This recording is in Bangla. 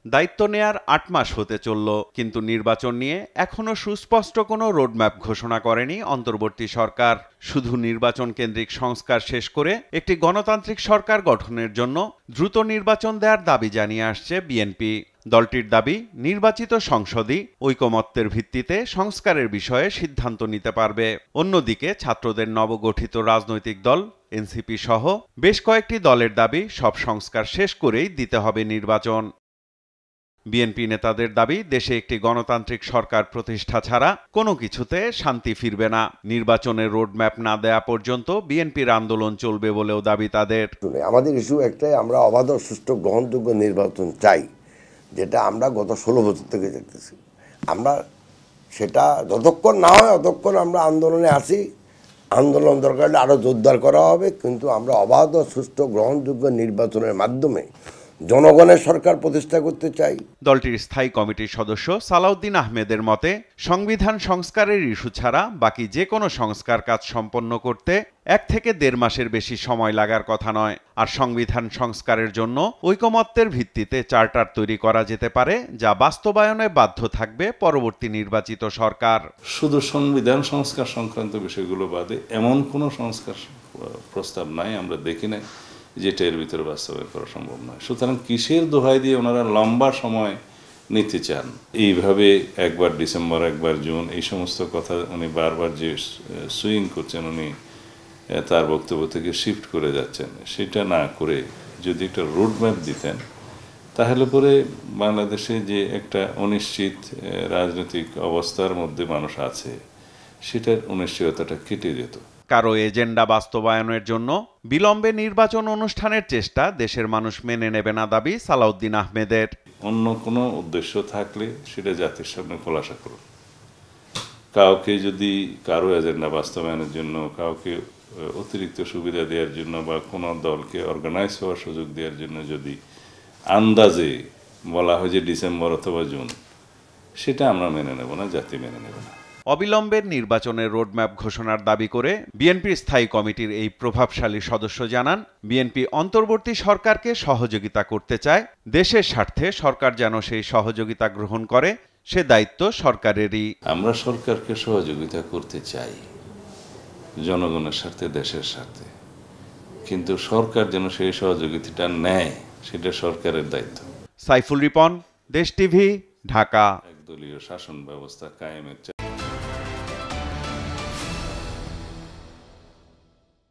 দায়িত্ব নেয়ার ৮ মাস হতে চলল, কিন্তু নির্বাচন নিয়ে এখনো সুস্পষ্ট কোনো রোডম্যাপ ঘোষণা করেনি অন্তর্বর্তী সরকার। শুধু নির্বাচন কেন্দ্রিক সংস্কার শেষ করে একটি গণতান্ত্রিক সরকার গঠনের জন্য দ্রুত নির্বাচন দেওয়ার দাবি জানিয়ে আসছে বিএনপি। দলটির দাবি, নির্বাচিত সংসদই ঐকমত্যের ভিত্তিতে সংস্কারের বিষয়ে সিদ্ধান্ত নিতে পারবে। অন্যদিকে ছাত্রদের নবগঠিত রাজনৈতিক দল এনসিপি সহ বেশ কয়েকটি দলের দাবি, সব সংস্কার শেষ করেই দিতে হবে নির্বাচন। বিএনপি নেতাদের দাবি, দেশে একটি গণতান্ত্রিক সরকার প্রতিষ্ঠা ছাড়া কোনো কিছুতে শান্তি ফিরবে না। নির্বাচনের রোডম্যাপ না দেয়া পর্যন্ত বিএনপির আন্দোলন চলবে বলেও দাবি তাদের। আমাদের ইস্যু একটাই, আমরা অবাধ সুষ্ঠু গ্রহণযোগ্য নির্বাচন চাই, যেটা আমরা গত 16 বছর থেকে দেখতেছি। আমরা সেটা যতক্ষণ না হয় ততক্ষণ আমরা আন্দোলনে আসি। আন্দোলন দরকার হলে আরও জোরদার করা হবে, কিন্তু আমরা অবাধ সুষ্ঠু গ্রহণযোগ্য নির্বাচনের মাধ্যমে জনগণের সরকার প্রতিষ্ঠা করতে চাই। দলটির স্থায়ী কমিটির সদস্য সালাউদ্দিন আহমেদের মতে, সংবিধান সংস্কারের ইস্যু ছাড়া বাকি যে কোনো সংস্কার কাজ সম্পন্ন করতে 1 থেকে 1.5 মাসের বেশি সময় লাগার কথা নয়। আর সংবিধান সংস্কারের জন্য ঐকমত্যের ভিত্তিতে চার্টার তৈরি করা যেতে পারে, যা বাস্তবায়নে বাধ্য থাকবে পরবর্তী নির্বাচিত সরকার। শুধু সংবিধান সংস্কার সংক্রান্ত বিষয়গুলো বাদে এমন কোনো সংস্কার প্রস্তাব নাই, আমরা দেখি নাই যেটা এর ভিতরে বাস্তবায়ন করা সম্ভব নয়। সুতরাং কিসের দোহাই দিয়ে ওনারা লম্বা সময় নিতে চান? এইভাবে একবার ডিসেম্বর, একবার জুন, এই সমস্ত কথা উনি বারবার যে সুইং করছেন, উনি তার বক্তব্য থেকে শিফট করে যাচ্ছেন। সেটা না করে যদি একটা রোডম্যাপ দিতেন, তাহলে পরে বাংলাদেশে যে একটা অনিশ্চিত রাজনৈতিক অবস্থার মধ্যে মানুষ আছে, সেটার অনিশ্চয়তাটা কেটে যেত। কারো এজেন্ডা বাস্তবায়নের জন্য বিলম্বে নির্বাচন অনুষ্ঠানের চেষ্টা দেশের মানুষ মেনে নেবে না দাবি সালাউদ্দিন আহমেদের। অন্য কোনো উদ্দেশ্য থাকলে সেটা জাতির সামনে খোলাসা করুন। কাউকে যদি কারো এজেন্ডা বাস্তবায়নের জন্য, কাউকে অতিরিক্ত সুবিধা দেওয়ার জন্য বা কোনো দলকে অর্গানাইজ হওয়ার সুযোগ দেওয়ার জন্য যদি আন্দাজে বলা হয় যে ডিসেম্বর অথবা জুন, সেটা আমরা মেনে নেব না, জাতি মেনে নেব না। অবিলম্বের নির্বাচনের রোডম্যাপ ঘোষণার দাবি করে বিএনপির স্থায়ী কমিটির এই প্রভাবশালী সদস্য জানান, বিএনপি অন্তর্বর্তী সরকারকে সহযোগিতা করতে চায়। দেশের স্বার্থে সরকার যেন সেই সহযোগিতা গ্রহণ করে, সে দায়িত্ব সরকারেরই। আমরা সরকারকে সহযোগিতা করতে চাই জনগণের স্বার্থে, দেশের স্বার্থে, কিন্তু সরকার যেন সেই সহযোগিতাটা নেয়, সেটা সরকারের দায়িত্ব। সাইফুল রিপন, দেশ টিভি, ঢাকা। একদলীয় শাসন ব্যবস্থা কায়েমের